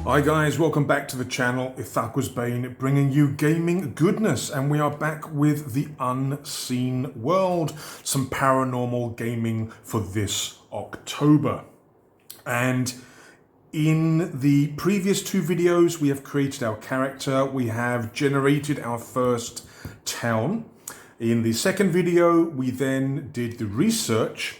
Hi guys, welcome back to the channel. Ithaqua's Bane, bringing you gaming goodness, and we are back with the Unseen World, some paranormal gaming for this October. And in the previous two videos, we have created our character, we have generated our first town. In the second video, we then did the research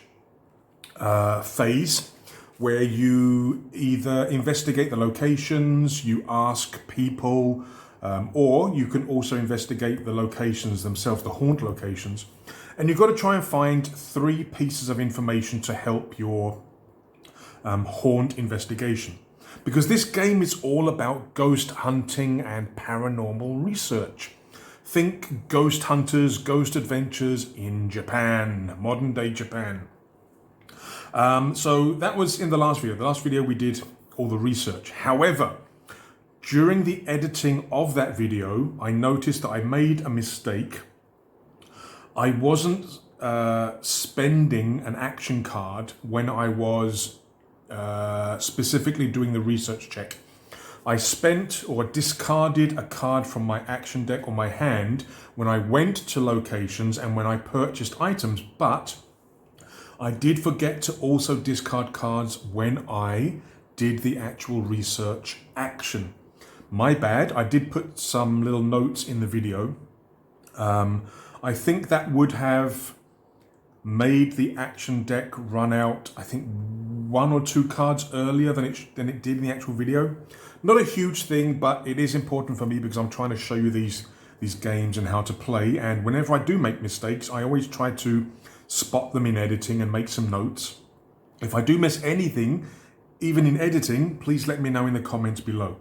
phase, where you either investigate the locations, you ask people, or you can also investigate the locations themselves, the haunt locations. And you've got to try and find 3 pieces of information to help your haunt investigation. Because this game is all about ghost hunting and paranormal research. Think ghost hunters, ghost adventures in Japan, modern day Japan. So that was in the last video. The last video we did all the research. However, during the editing of that video, I noticed that I made a mistake. I wasn't spending an action card when I was specifically doing the research check. I spent or discarded a card from my action deck or my hand when I went to locations and when I purchased items, but I did forget to also discard cards when I did the actual research action. My bad. I did put some little notes in the video. I think that would have made the action deck run out, I think 1 or 2 cards earlier than it did in the actual video. Not a huge thing, but it is important for me because I'm trying to show you these games and how to play. And whenever I do make mistakes, I always try to spot them in editing and make some notes. If I do miss anything, even in editing, please let me know in the comments below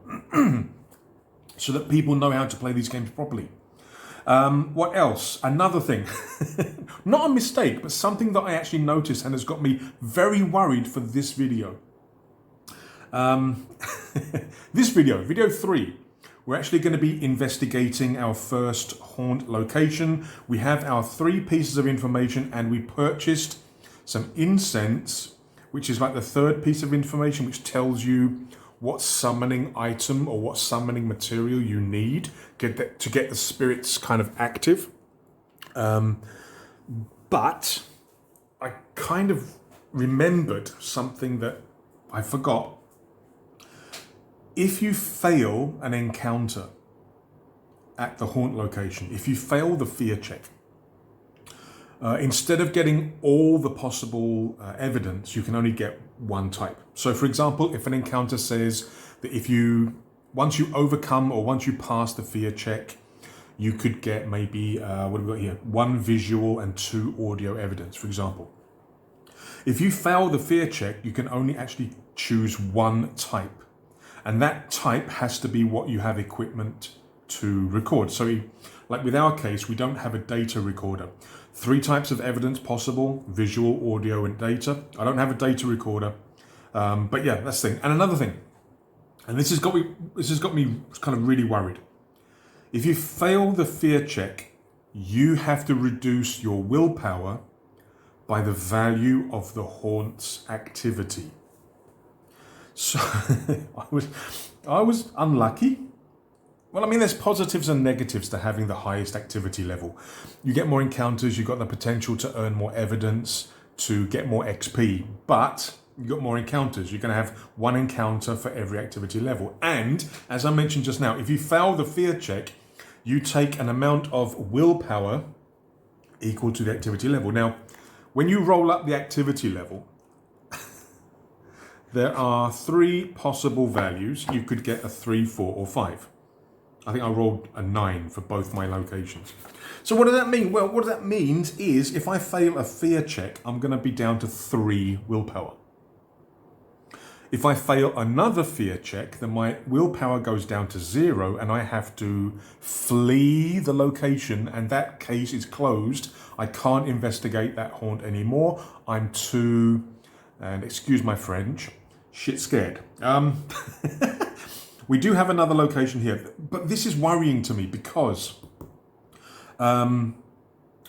so that people know how to play these games properly. What else? Another thing, not a mistake, but something that I actually noticed and has got me very worried for this video. This video 3. We're actually going to be investigating our first haunt location. We have our 3 pieces of information and we purchased some incense, which is like the 3rd piece of information, which tells you what summoning item or what summoning material you need to get the spirits kind of active. But I kind of remembered something that I forgot. If you fail an encounter at the haunt location, if you fail the fear check, instead of getting all the possible evidence, you can only get 1 type. So for example, if an encounter says that once you overcome or once you pass the fear check, you could get maybe, what have we got here? 1 visual and 2 audio evidence, for example. If you fail the fear check, you can only actually choose 1 type. And that type has to be what you have equipment to record. So like with our case, we don't have a data recorder. 3 types of evidence possible: visual, audio, and data. I don't have a data recorder. But yeah, that's the thing. And another thing, and this has got me kind of really worried. If you fail the fear check, you have to reduce your willpower by the value of the haunt's activity. So I was unlucky. Well, I mean, there's positives and negatives to having the highest activity level. You get more encounters, you've got the potential to earn more evidence, to get more XP, but you've got more encounters. You're going to have 1 encounter for every activity level. And as I mentioned just now, if you fail the fear check, you take an amount of willpower equal to the activity level. Now, when you roll up the activity level, there are 3 possible values. You could get a 3, 4, or 5. I think I rolled a 9 for both my locations. So what does that mean? Well, what that means is if I fail a fear check, I'm going to be down to 3 willpower. If I fail another fear check, then my willpower goes down to 0 and I have to flee the location, and that case is closed. I can't investigate that haunt anymore. I'm too, and excuse my French, shit scared. We do have another location here, but this is worrying to me because I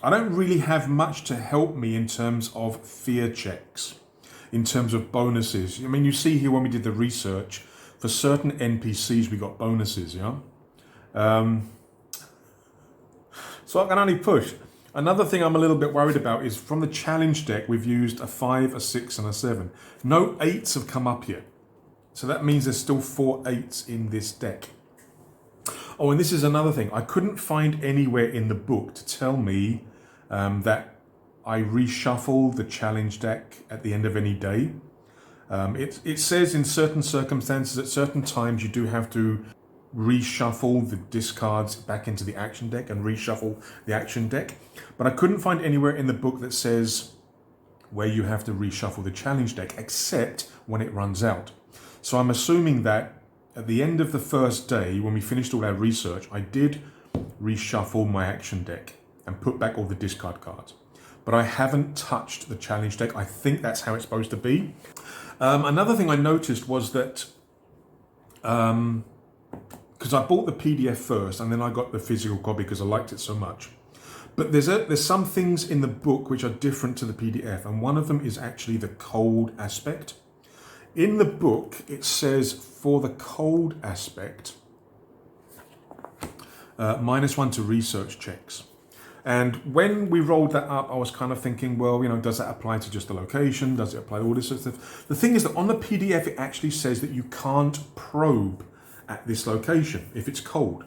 don't really have much to help me in terms of fear checks, in terms of bonuses. I mean, you see here when we did the research, for certain NPCs we got bonuses, yeah? So I can only push. Another thing I'm a little bit worried about is from the challenge deck, we've used a 5, a 6, and a 7. No 8s have come up yet. So that means there's still 4 8s in this deck. Oh, and this is another thing. I couldn't find anywhere in the book to tell me that I reshuffle the challenge deck at the end of any day. It says in certain circumstances, at certain times, you do have to reshuffle the discards back into the action deck and reshuffle the action deck. But I couldn't find anywhere in the book that says where you have to reshuffle the challenge deck, except when it runs out. So I'm assuming that at the end of the first day, when we finished all our research, I did reshuffle my action deck and put back all the discard cards. But I haven't touched the challenge deck. I think that's how it's supposed to be. Another thing I noticed was that, because I bought the PDF first and then I got the physical copy because I liked it so much. But there's some things in the book which are different to the PDF, and one of them is actually the cold aspect. In the book, it says for the cold aspect, -1 to research checks. And when we rolled that up, I was kind of thinking, well, does that apply to just the location? Does it apply to all this sort of stuff? The thing is that on the PDF, it actually says that you can't probe at this location if it's cold,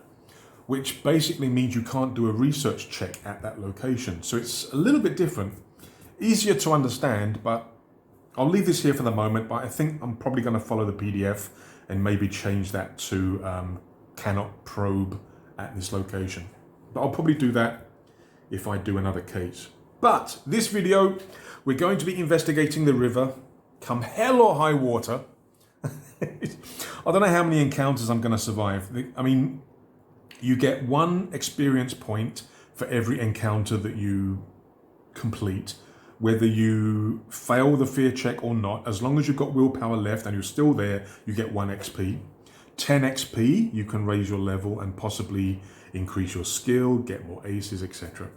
which basically means you can't do a research check at that location. So it's a little bit different, easier to understand, but I'll leave this here for the moment, but I think I'm probably going to follow the PDF and maybe change that to cannot probe at this location. But I'll probably do that if I do another case. But this video, we're going to be investigating the river, come hell or high water. I don't know how many encounters I'm going to survive. I mean, you get 1 experience point for every encounter that you complete. Whether you fail the fear check or not, as long as you've got willpower left and you're still there, you get 1 XP. 10 XP, you can raise your level and possibly increase your skill, get more aces, etc.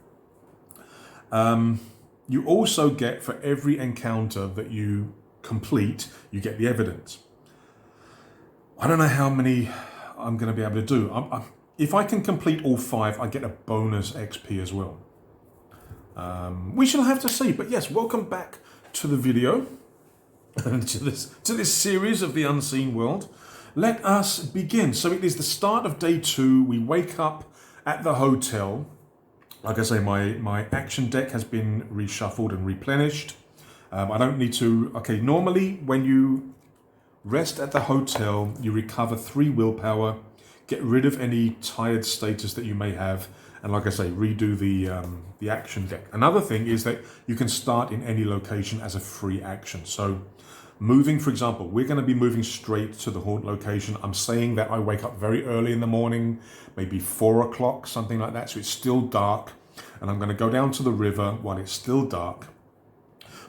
You also get, for every encounter that you complete, you get the evidence. I don't know how many I'm going to be able to do. If I can complete all 5, I get a bonus XP as well. We shall have to see. But yes, welcome back to the video, to this series of the Unseen World. Let us begin. So it is the start of day 2. We wake up at the hotel. Like I say, my action deck has been reshuffled and replenished. I don't need to... Okay, normally when you rest at the hotel, you recover 3 willpower, get rid of any tired status that you may have, and like I say, redo the action deck. Another thing is that you can start in any location as a free action. So moving, for example, we're going to be moving straight to the haunt location. I'm saying that I wake up very early in the morning, maybe 4 o'clock, something like that. So it's still dark, and I'm going to go down to the river while it's still dark.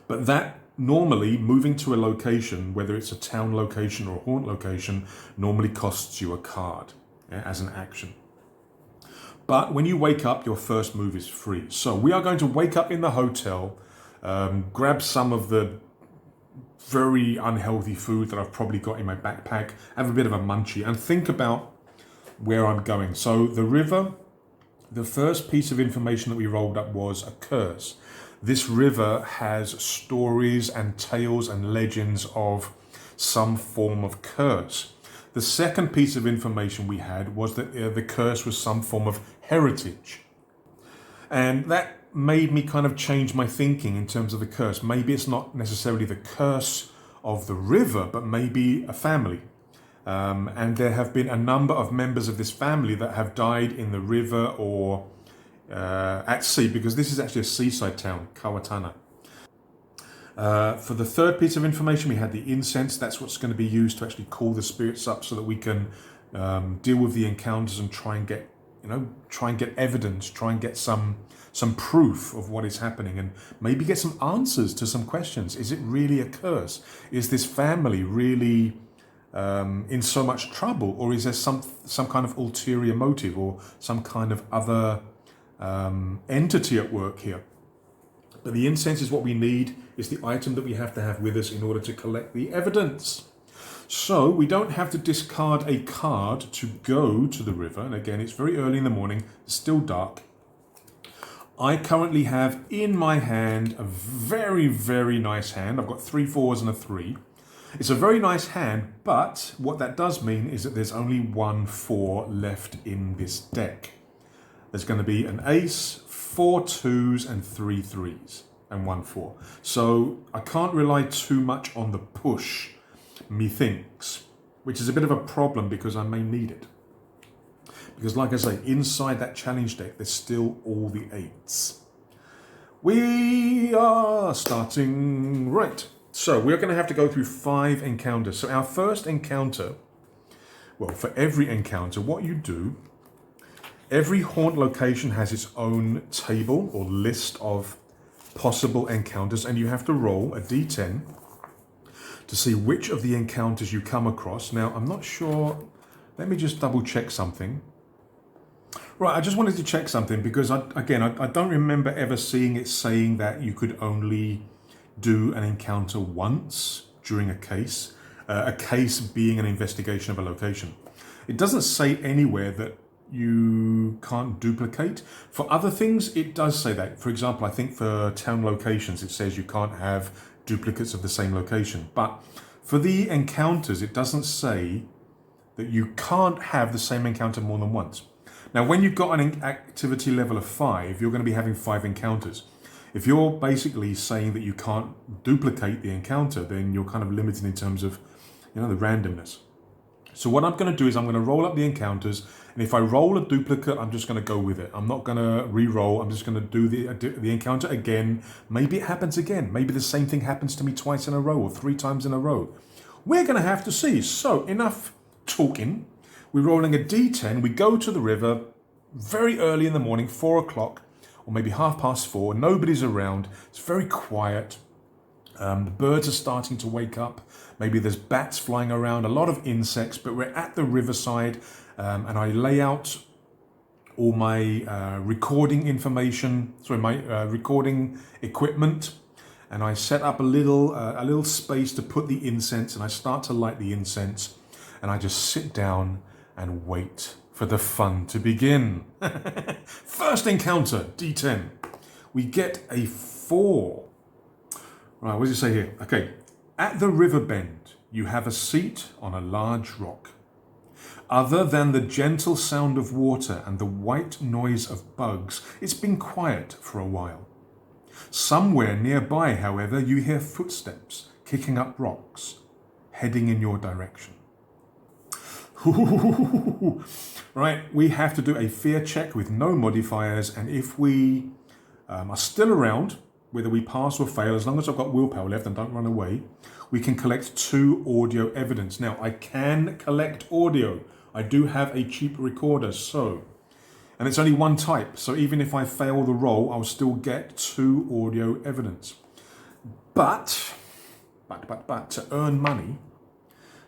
But that normally, moving to a location, whether it's a town location or a haunt location, normally costs you a card, yeah, as an action. But when you wake up, your first move is free. So we are going to wake up in the hotel, grab some of the very unhealthy food that I've probably got in my backpack, have a bit of a munchie, and think about where I'm going. So the river, the first piece of information that we rolled up was a curse. This river has stories and tales and legends of some form of curse. The second piece of information we had was that the curse was some form of heritage. And that made me kind of change my thinking in terms of the curse. Maybe it's not necessarily the curse of the river, but maybe a family. And there have been a number of members of this family that have died in the river or at sea, because this is actually a seaside town, Kawatana. For the third piece of information, we had the incense. That's what's going to be used to actually call the spirits up so that we can deal with the encounters and try and get evidence, try and get some proof of what is happening, and maybe get some answers to some questions. Is it really a curse? Is this family really in so much trouble, or is there some kind of ulterior motive or some kind of other entity at work here? But the incense is what we need. It's the item that we have to have with us in order to collect the evidence. So we don't have to discard a card to go to the river. And again, it's very early in the morning, it's still dark. I currently have in my hand a very, very nice hand. I've got 3 4s and a 3. It's a very nice hand, but what that does mean is that there's only 1 4 left in this deck. There's going to be an ace, 4 2s and 3 3s and 1 4. So I can't rely too much on the push, methinks, which is a bit of a problem because I may need it. Because like I say, inside that challenge deck, there's still all the 8s. We are starting right. So we're going to have to go through 5 encounters. So our first encounter, well, for every encounter, what you do, every haunt location has its own table or list of possible encounters, and you have to roll a d10 to see which of the encounters you come across. Now, I'm not sure. Let me just double check something. Right, I just wanted to check something because, I don't remember ever seeing it saying that you could only do an encounter once during a case being an investigation of a location. It doesn't say anywhere that you can't duplicate. For other things, it does say that. For example, I think for town locations, it says you can't have duplicates of the same location. But for the encounters, it doesn't say that you can't have the same encounter more than once. Now, when you've got an activity level of 5, you're going to be having 5 encounters. If you're basically saying that you can't duplicate the encounter, then you're kind of limited in terms of, the randomness. So what I'm going to do is I'm going to roll up the encounters, and if I roll a duplicate, I'm just going to go with it. I'm not going to re-roll. I'm just going to do the encounter again. Maybe it happens again. Maybe the same thing happens to me twice in a row or 3 times in a row. We're going to have to see. So enough talking. We're rolling a d10. We go to the river very early in the morning, 4 o'clock, or maybe 4:30. Nobody's around. It's very quiet. The birds are starting to wake up. Maybe there's bats flying around, a lot of insects, but we're at the riverside, and I lay out all my recording information, my recording equipment, and I set up a little space to put the incense, and I start to light the incense, and I just sit down and wait for the fun to begin. First encounter, D10. We get a 4. Right, what does it say here? Okay. At the river bend, you have a seat on a large rock. Other than the gentle sound of water and the white noise of bugs, it's been quiet for a while. Somewhere nearby, however, you hear footsteps kicking up rocks, heading in your direction. Right, we have to do a fear check with no modifiers, and if we are still around, whether we pass or fail, as long as I've got willpower left and don't run away, we can collect 2 audio evidence. Now, I can collect audio. I do have a cheap recorder, and it's only 1 type, so even if I fail the roll, I'll still get 2 audio evidence. But, to earn money,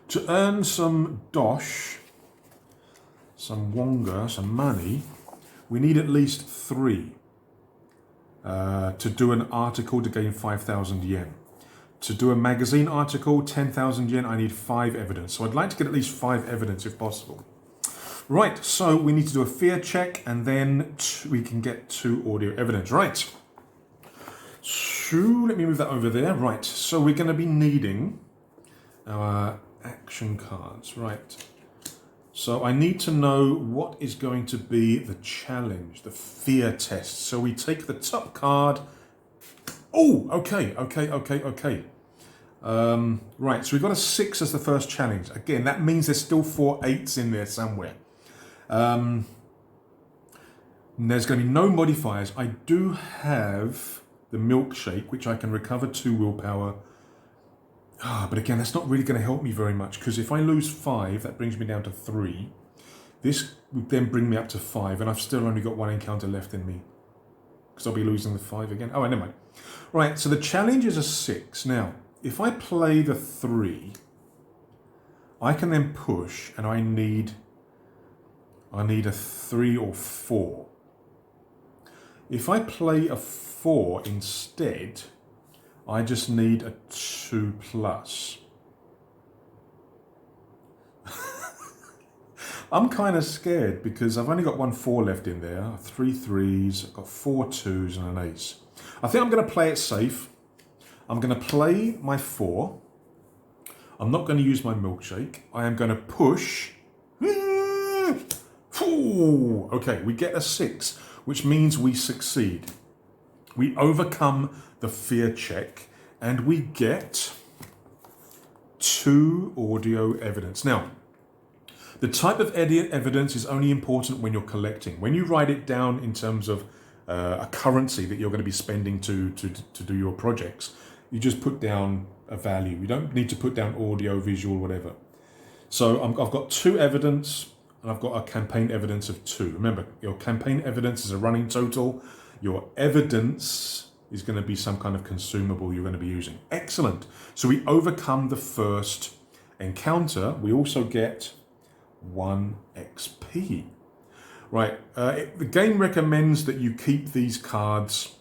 to earn some dosh, some wonga, some money, we need at least 3. To do an article to gain 5,000 yen. To do a magazine article, 10,000 yen, I need 5 evidence. So I'd like to get at least 5 evidence if possible. Right, so we need to do a fear check, and then we can get 2 audio evidence. Right. So let me move that over there. Right, so we're going to be needing our action cards. Right. So I need to know what is going to be the challenge, the fear test. So we take the top card. Oh, okay. Right, so we've got a 6 as the first challenge. Again, that means there's still 4 8s in there somewhere. There's going to be no modifiers. I do have the milkshake, which I can recover 2 willpower. But again, that's not really going to help me very much, because if I lose 5, that brings me down to 3. This would then bring me up to 5, and I've still only got 1 encounter left in me, because I'll be losing the 5 again. Oh, never mind. Right, so the challenge is a 6. Now, if I play the 3, I can then push, and I need a 3 or 4. If I play a 4 instead, I just need a 2+. I'm kind of scared because I've only got 1 4 left in there, 3 3s, I've got 4 2s and an ace. I think I'm going to play it safe. I'm going to play my 4. I'm not going to use my milkshake. I am going to push. Ooh, okay, we get a 6, which means we succeed. We overcome the fear check and we get 2 audio evidence. Now, the type of evidence is only important when you're collecting. When you write it down in terms of a currency that you're going to be spending to do your projects, you just put down a value. You don't need to put down audio, visual, whatever. So I've got 2 evidence and I've got a campaign evidence of 2. Remember, your campaign evidence is a running total. Your evidence is going to be some kind of consumable you're going to be using. Excellent. So we overcome the first encounter. We also get 1 XP. Right, the game recommends that you keep these cards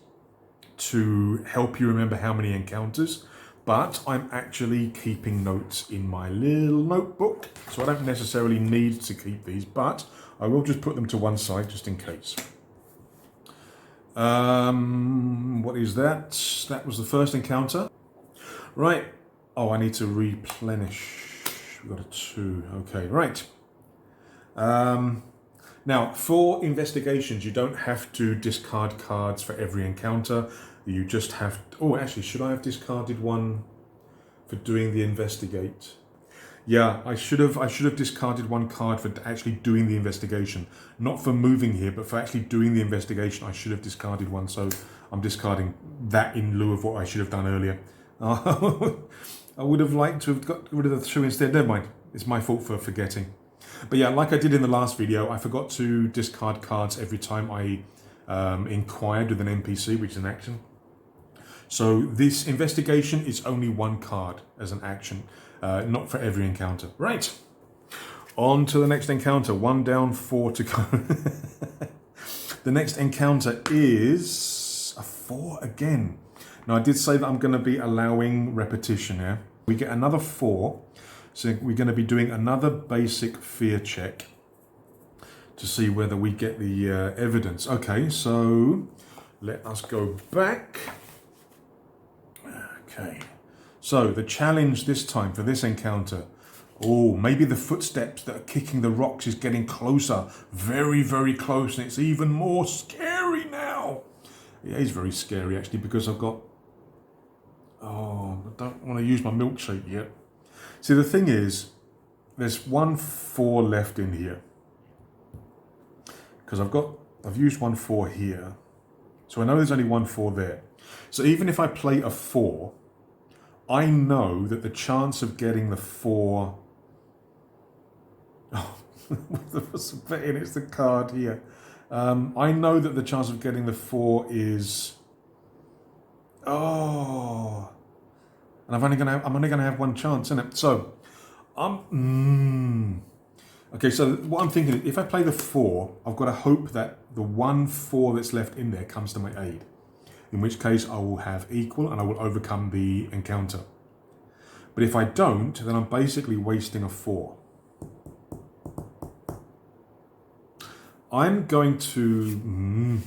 to help you remember how many encounters, but I'm actually keeping notes in my little notebook, so I don't necessarily need to keep these, but I will just put them to one side just in case. What is that? That was the first encounter. Right, oh, I need to replenish. We've got a 2, okay, right. Now, for investigations, you don't have to discard cards for every encounter. You just have... Oh, actually, should I have discarded one for doing the investigate? Yeah, I should have discarded 1 card for actually doing the investigation. Not for moving here, but for actually doing the investigation, I should have discarded 1. So I'm discarding that in lieu of what I should have done earlier. I would have liked to have got rid of the 2 instead. Never mind. It's my fault for forgetting. But yeah, like I did in the last video, I forgot to discard cards every time I inquired with an NPC, which is an action. So this investigation is only 1 card as an action, not for every encounter. Right, on to the next encounter. 1 down, 4 to go. The next encounter is a 4 again. Now I did say that I'm going to be allowing repetition here. We get another 4. So we're going to be doing another basic fear check to see whether we get the evidence. Okay, so let us go back. Okay, so the challenge this time for this encounter. Oh, maybe the footsteps that are kicking the rocks is getting closer. Very, very close, and it's even more scary now. It is very scary actually because I've got... Oh, I don't want to use my milkshake yet. See, the thing is, there's 1 4 left in here. Because I've used 1 4 here. So I know there's only 1 4 there. So even if I play a 4, I know that the chance of getting the 4... Oh, what's betting? It's the card here. I know that the chance of getting the 4 is... Oh... And I'm only gonna have 1 chance, isn't it? So, okay. So what I'm thinking is, if I play the 4, I've got to hope that the 1 4 that's left in there comes to my aid. In which case, I will have equal and I will overcome the encounter. But if I don't, then I'm basically wasting a 4. I am going to.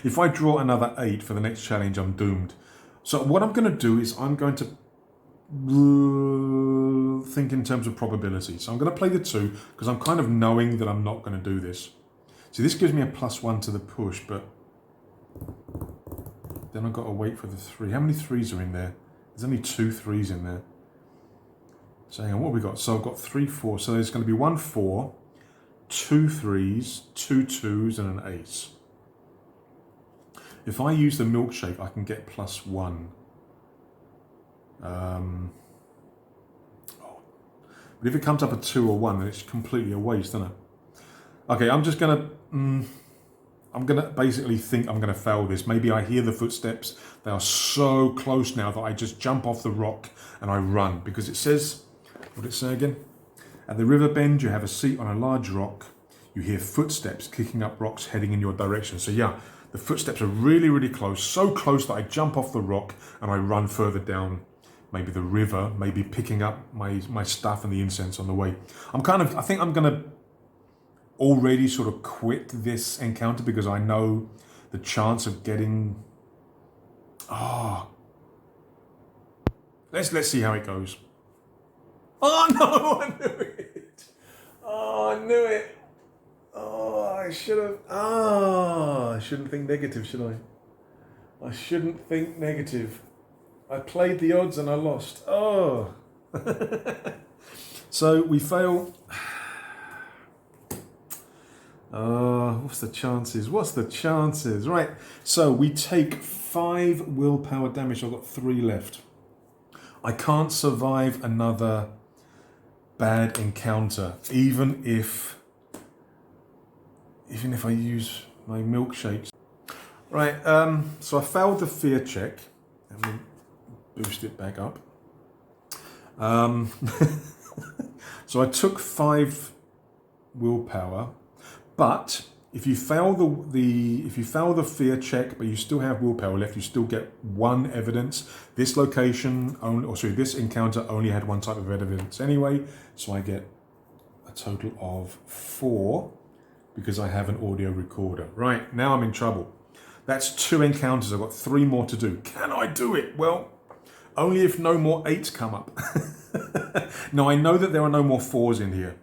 If I draw another 8 for the next challenge, I'm doomed. So what I'm going to do is I'm going to think in terms of probability. So I'm going to play the 2 because I'm kind of knowing that I'm not going to do this. See, this gives me a +1 to the push, but then I've got to wait for the 3. How many 3s are in there? There's only 2 3s in there. So hang on, what have we got? So I've got 3 4. So there's going to be 1 4. 2 3s, 2 2s, and an ace. If I use the milkshake, I can get +1. But if it comes up a 2 or 1, then it's completely a waste, isn't it? Okay, I'm just gonna. I'm gonna basically think I'm gonna fail this. Maybe I hear the footsteps. They are so close now that I just jump off the rock and I run because it says. What did it say again? At the river bend, you have a seat on a large rock. You hear footsteps kicking up rocks heading in your direction. So yeah, the footsteps are really, really close. So close that I jump off the rock and I run further down maybe the river, maybe picking up my stuff and the incense on the way. I think I'm gonna already sort of quit this encounter because I know the chance of getting, let's see how it goes. Oh no, I knew it. Oh, I knew it. Oh, I should have. I shouldn't think negative, should I? I shouldn't think negative. I played the odds and I lost. Oh. So we fail. What's the chances? What's the chances? Right. So we take 5 willpower damage. I've got 3 left. I can't survive another bad encounter, even if I use my milkshakes. Right, so I failed the fear check. Let me boost it back up. So I took 5 willpower, but if you fail the fear check, but you still have willpower left, you still get 1 evidence. This this encounter only had 1 type of evidence anyway, so I get a total of 4 because I have an audio recorder. Right, now I'm in trouble. That's 2 encounters. I've got 3 more to do. Can I do it? Well, only if no more 8s come up. Now I know that there are no more 4s in here.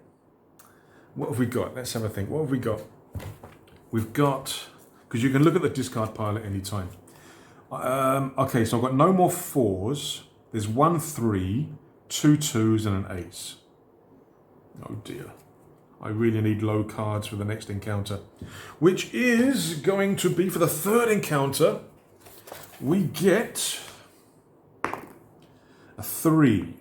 What have we got? Let's have a think. What have we got? We've got, because you can look at the discard pile at any time. Okay, so I've got no more 4s. There's 1 3, 2 2s, and an ace. Oh dear. I really need low cards for the next encounter, which is going to be for the 3rd encounter. We get a 3.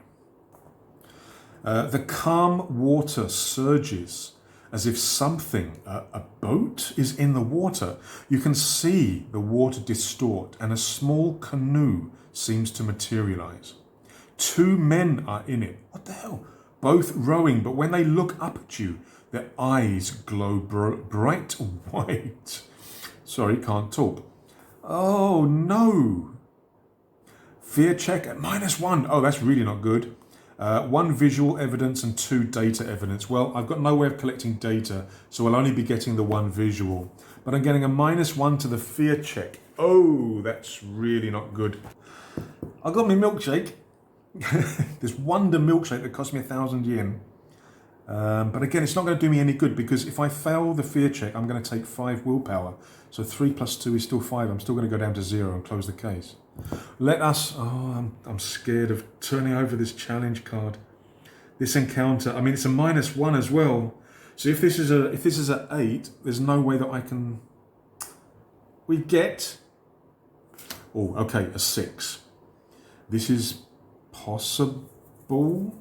The calm water surges as if something, a boat, is in the water. You can see the water distort and a small canoe seems to materialize. 2 men are in it. What the hell? Both rowing, but when they look up at you, their eyes glow bright white. Sorry, can't talk. Oh no. Fear check at -1. Oh, that's really not good. 1 visual evidence and 2 data evidence. Well, I've got no way of collecting data, so I'll only be getting the 1 visual. But I'm getting a -1 to the fear check. Oh, that's really not good. I got my milkshake. This Wonder milkshake that cost me 1,000 yen. But again, it's not going to do me any good because if I fail the fear check, I'm going to take 5 willpower. So 3 + 2 is still 5. I'm still going to go down to 0 and close the case. Let us. Oh, I'm scared of turning over this challenge card. This encounter. I mean, it's a -1 as well. So if this is a 8, there's no way that I can. We get. Oh, okay, a 6. This is possible.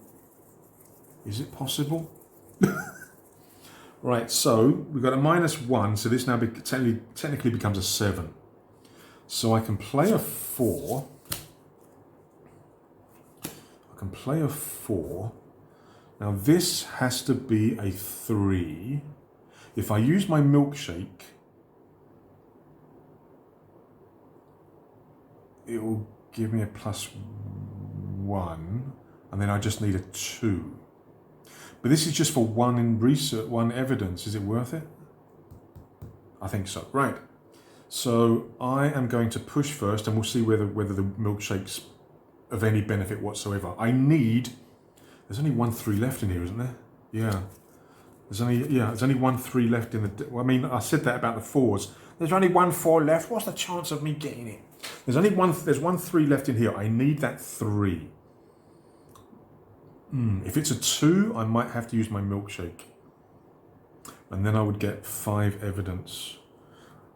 Is it possible? Right, so we've got a -1, so this now technically becomes a 7. So I can play a 4. I can play a 4. Now this has to be a 3. If I use my milkshake, it will give me a +1, and then I just need a 2. But this is just for 1 in research, 1 evidence. Is it worth it? I think so. Right. So I am going to push first, and we'll see whether the milkshake's of any benefit whatsoever. There's only 1 3 left in here, isn't there? Yeah. There's only 1 3 left in the. Well, I mean, I said that about the 4s. There's only 1 4 left. What's the chance of me getting it? There's 1 3 left in here. I need that 3. If it's a 2, I might have to use my milkshake. And then I would get 5 evidence.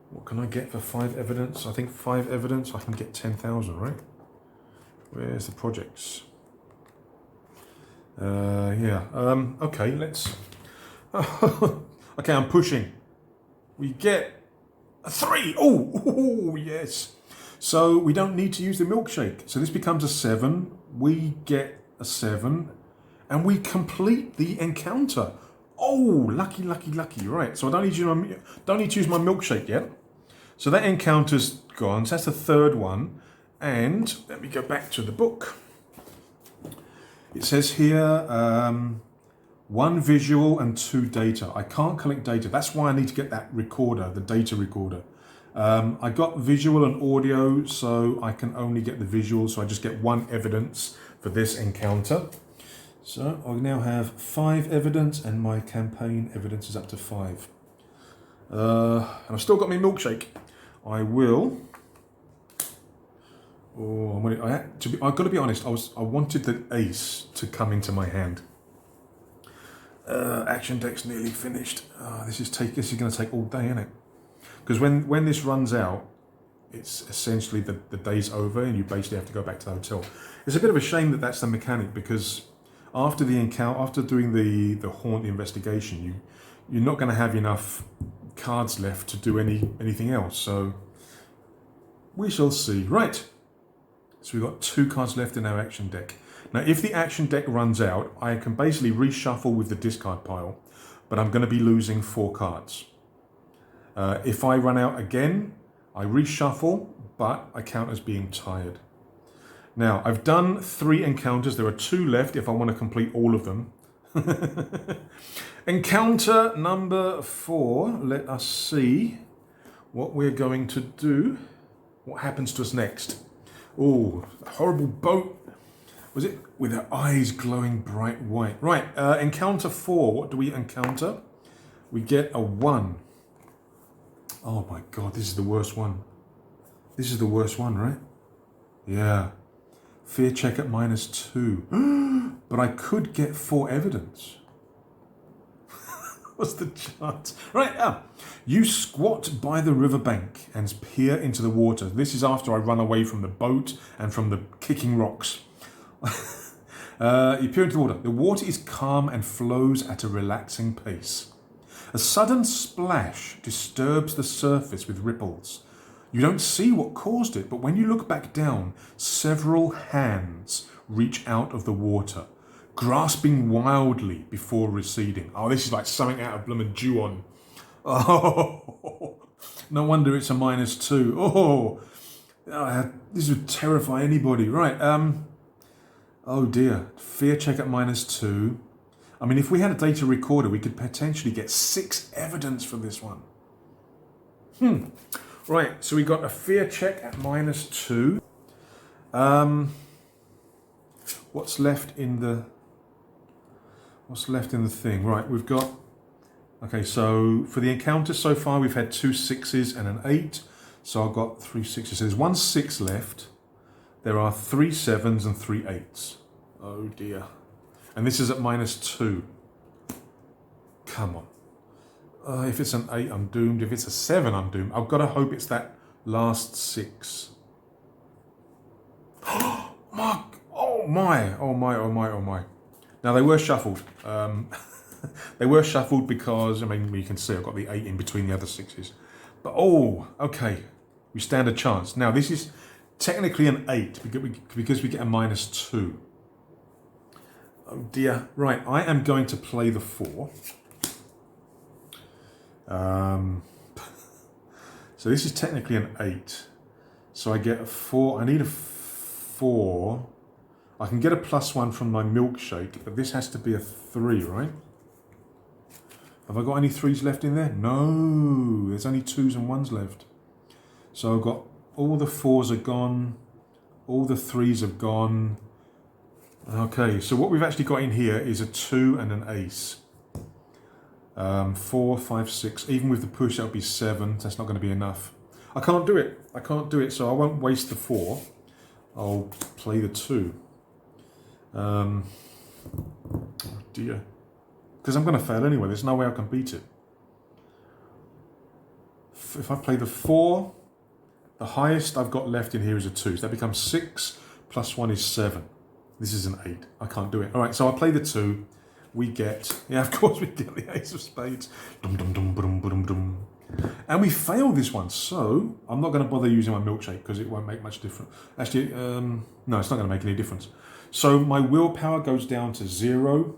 What can I get for 5 evidence? I think 5 evidence, I can get 10,000, right? Where's the projects? Okay, let's... Okay, I'm pushing. We get a 3. Oh, yes. So we don't need to use the milkshake. So this becomes a 7. We get a 7. And we complete the encounter. Oh, lucky. Right, so I don't need to use my milkshake yet. So that encounter's gone. So that's the 3rd one. And let me go back to the book. It says here, 1 visual and 2 data. I can't collect data. That's why I need to get that recorder, the data recorder. I got visual and audio, so I can only get the visual, so I just get 1 evidence for this encounter. So I now have 5 evidence, and my campaign evidence is up to 5. And I've still got my milkshake. I will. Oh, I've got to be honest. I wanted the ace to come into my hand. Action deck's nearly finished. This is going to take all day, isn't it? Because when this runs out, it's essentially the day's over, and you basically have to go back to the hotel. It's a bit of a shame that that's the mechanic, because after the encounter, after doing the haunt investigation, you're not going to have enough cards left to do anything else. So we shall see. Right. So we've got 2 cards left in our action deck. Now, if the action deck runs out, I can basically reshuffle with the discard pile, but I'm going to be losing 4 cards. If I run out again, I reshuffle, but I count as being tired. Now, I've done 3 encounters. There are 2 left if I want to complete all of them. Encounter number 4. Let us see what we're going to do. What happens to us next? Oh, a horrible boat. Was it? With her eyes glowing bright white. Right, encounter 4. What do we encounter? We get a 1. Oh my God, this is the worst one. This is the worst one, right? Yeah. Fear check at -2. But I could get 4 evidence. What's the chance? Right, you squat by the riverbank and peer into the water. This is after I run away from the boat and from the kicking rocks. You peer into the water. The water is calm and flows at a relaxing pace. A sudden splash disturbs the surface with ripples. You don't see what caused it, but when you look back down, several hands reach out of the water, grasping wildly before receding. Oh, this is like something out of bloomin' Ju-on. Oh, no wonder it's a -2. Oh, this would terrify anybody. Right, oh dear. Fear check at -2. I mean, if we had a data recorder, we could potentially get 6 evidence for this one. Right, so we got a fear check at -2. What's left in the thing? Right, we've got. Okay, so for the encounter so far, we've had 2 6s and an 8. So I've got 3 6s. So there's 1 6 left. There are 3 7s and 3 8s. Oh dear. And this is at -2. Come on. If it's an 8, I'm doomed. If it's a 7, I'm doomed. I've got to hope it's that last 6. Mark! Oh my! Oh my! Oh my! Oh my! Now they were shuffled. They were shuffled because, I mean, you can see I've got the 8 in between the other 6s. But oh, okay. We stand a chance. Now this is technically an 8 because we get a -2. Oh dear. Right, I am going to play the 4. So this is technically an 8. So I get a 4. I need a 4. I can get a +1 from my milkshake, but this has to be a 3, right? Have I got any 3s left in there? No, there's only 2s and 1s left. So I've got all the 4s are gone, all the 3s have gone. Okay, so what we've actually got in here is a 2 and an ace. 4, 5, 6. Even with the push, that'll be 7. That's not going to be enough. I can't do it. I can't do it, so I won't waste the 4. I'll play the 2. Oh dear. Because I'm going to fail anyway. There's no way I can beat it. If I play the 4, the highest I've got left in here is a 2. So that becomes 6 plus 1 is 7. This is an 8. I can't do it. All right, so I'll play the 2. We get, yeah, of course we get the ace of spades. Dum, dum, dum, dum, dum, dum. And we fail this one, so I'm not going to bother using my milkshake because it won't make much difference. Actually, no, it's not going to make any difference. So my willpower goes down to 0.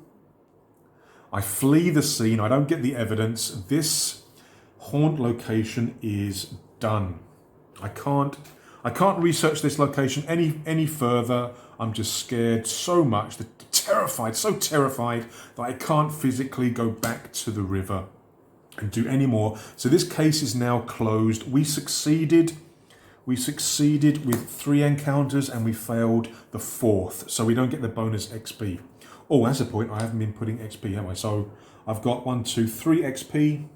I flee the scene. I don't get the evidence. This haunt location is done. I can't I can't research this location any further. I'm just scared so much, terrified, so terrified that I can't physically go back to the river and do any more. So this case is now closed. We succeeded with 3 encounters and we failed the 4th. So we don't get the bonus XP. Oh, that's a point. I haven't been putting XP, have I? So I've got 1, 2, 3 XP.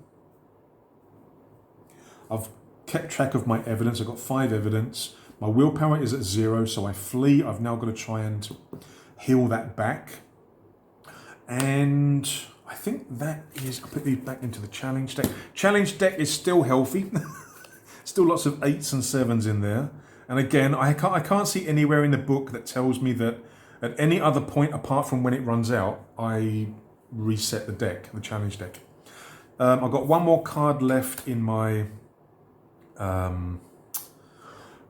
I've kept track of my evidence. I've got 5 evidence. My willpower is at 0, so I flee. I've now got to try and heal that back. And I think that is, I'll put these back into the challenge deck. Challenge deck is still healthy. Still lots of 8s and 7s in there. And again, I can't see anywhere in the book that tells me that at any other point apart from when it runs out, I reset the deck, the challenge deck. I've got 1 more card left in my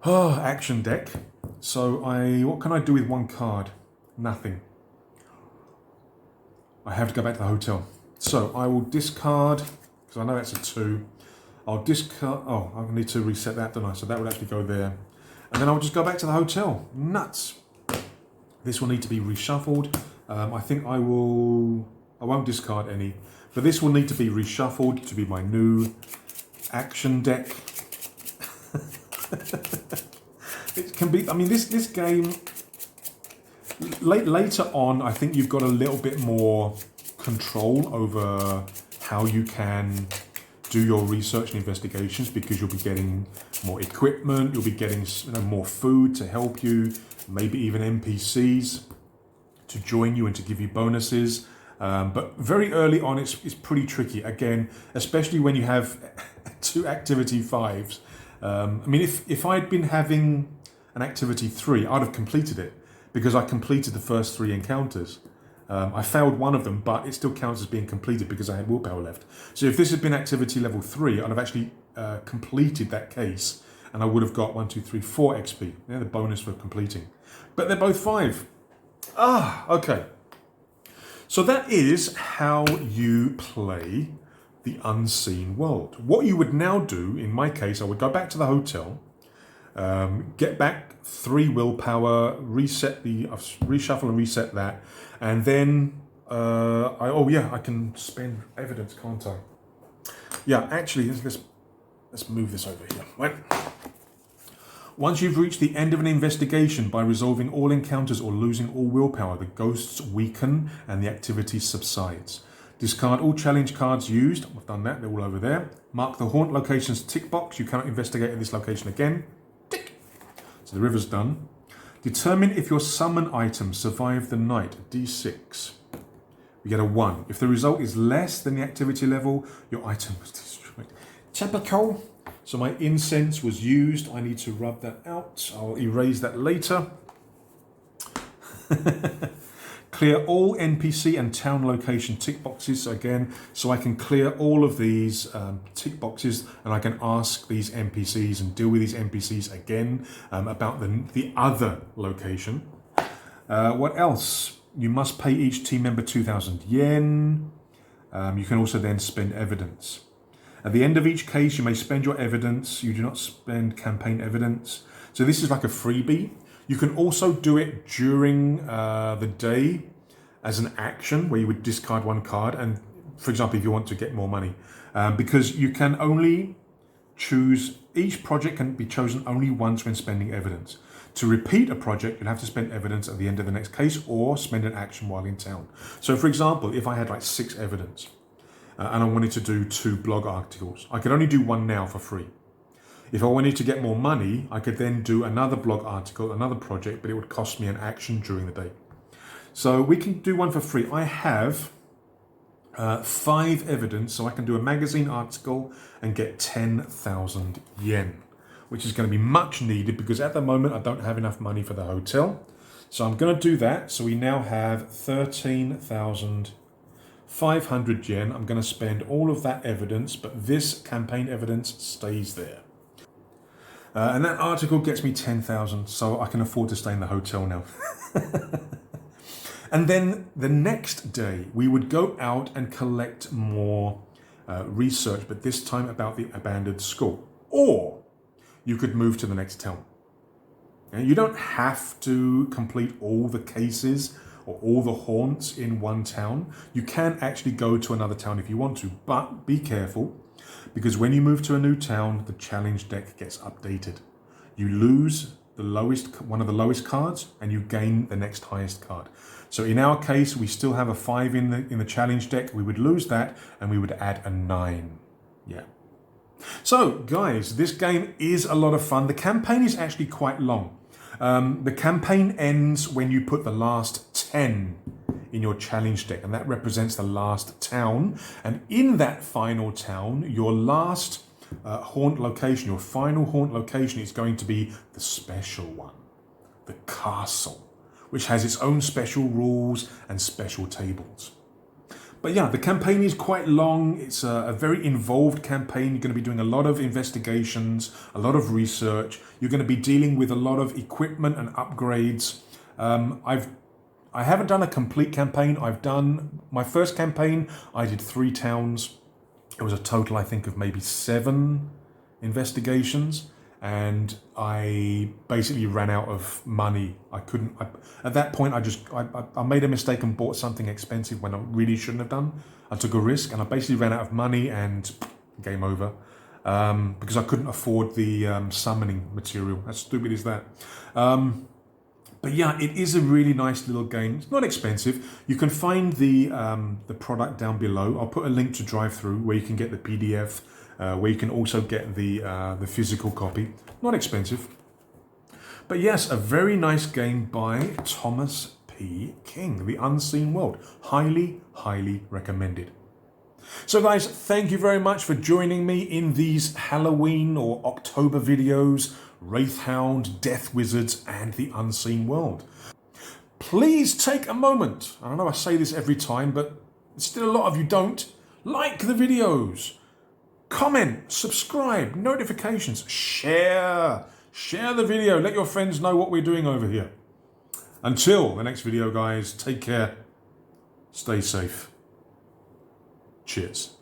action deck. So what can I do with 1 card? Nothing. I have to go back to the hotel. So I will discard, because I know that's a 2. I'll discard, oh, I need to reset that, don't I? So that would actually go there. And then I'll just go back to the hotel. Nuts. This will need to be reshuffled. I think I won't discard any. But this will need to be reshuffled to be my new action deck. It can be, I mean, this game, later on, I think you've got a little bit more control over how you can do your research and investigations, because you'll be getting more equipment, you'll be getting more food to help you, maybe even NPCs to join you and to give you bonuses. But very early on, it's pretty tricky. Again, especially when you have 2 activity 5s. I mean, if I'd been having an activity 3, I'd have completed it, because I completed the first 3 encounters. I failed 1 of them, but it still counts as being completed because I had willpower left. So if this had been activity level 3, I'd have actually completed that case, and I would have got 1, 2, 3, 4 XP. Yeah, the bonus for completing. But they're both 5. Okay. So that is how you play the unseen world. What you would now do, in my case, I would go back to the hotel, get back 3 willpower, reshuffle and reset that, and then I can spend evidence, can't I? Yeah, actually, let's move this over here. Right. Once you've reached the end of an investigation by resolving all encounters or losing all willpower, the ghosts weaken and the activity subsides. Discard all challenge cards used. I've done that, they're all over there. Mark the haunt location's tick box. You cannot investigate at this location again. Tick. So the river's done. Determine if your summon items survive the night. D6. We get a 1. If the result is less than the activity level, your item was destroyed. Typical. So my incense was used. I need to rub that out. I'll erase that later. Clear all NPC and town location tick boxes again, so I can clear all of these tick boxes, and I can ask these NPCs and deal with these NPCs again about the other location. What else? You must pay each team member 2,000 yen. You can also then spend evidence. At the end of each case, you may spend your evidence. You do not spend campaign evidence. So this is like a freebie. You can also do it during the day as an action where you would discard 1 card. And for example, if you want to get more money, because you can only choose, each project can be chosen only once when spending evidence. To repeat a project, you'll have to spend evidence at the end of the next case or spend an action while in town. So for example, if I had like 6 evidence and I wanted to do 2 blog articles, I could only do 1 now for free. If I wanted to get more money, I could then do another blog article, another project, but it would cost me an action during the day. So we can do 1 for free. I have 5 evidence, so I can do a magazine article and get 10,000 yen, which is going to be much needed because at the moment I don't have enough money for the hotel. So I'm going to do that. So we now have 13,500 yen. I'm going to spend all of that evidence, but this campaign evidence stays there. And that article gets me 10,000, so I can afford to stay in the hotel now. And then the next day, we would go out and collect more research, but this time about the abandoned school. Or you could move to the next town. Okay? You don't have to complete all the cases or all the haunts in one town. You can actually go to another town if you want to, but be careful, because when you move to a new town, the challenge deck gets updated. You lose one of the lowest cards, and you gain the next highest card. So in our case, we still have a 5 in the challenge deck. We would lose that, and we would add a 9. Yeah. So guys, this game is a lot of fun. The campaign is actually quite long. The campaign ends when you put the last 10 in your challenge deck, and that represents the last town. And in that final town, your last haunt location, your final haunt location, is going to be the special one, the castle, which has its own special rules and special tables. But yeah, the campaign is quite long. It's a very involved campaign. You're going to be doing a lot of investigations, a lot of research. You're going to be dealing with a lot of equipment and upgrades. I haven't done a complete campaign. I've done my first campaign. I did 3 towns. It was a total, I think, of maybe 7 investigations. And I basically ran out of money. At that point, I made a mistake and bought something expensive when I really shouldn't have done. I took a risk, and I basically ran out of money, and game over. Because I couldn't afford the summoning material. How stupid is that? But yeah, it is a really nice little game. It's not expensive. You can find the product down below. I'll put a link to drive through where you can get the PDF, where you can also get the physical copy. Not expensive. But yes, a very nice game by Thomas P. King, The Unseen World. Highly, highly recommended. So guys, thank you very much for joining me in these Halloween or October videos, Wraithhound, Death Wizards, and The Unseen World. Please take a moment, I know I say this every time, but still a lot of you don't, like the videos, comment, subscribe, notifications, share the video, let your friends know what we're doing over here. Until the next video, guys, take care, stay safe. Cheers.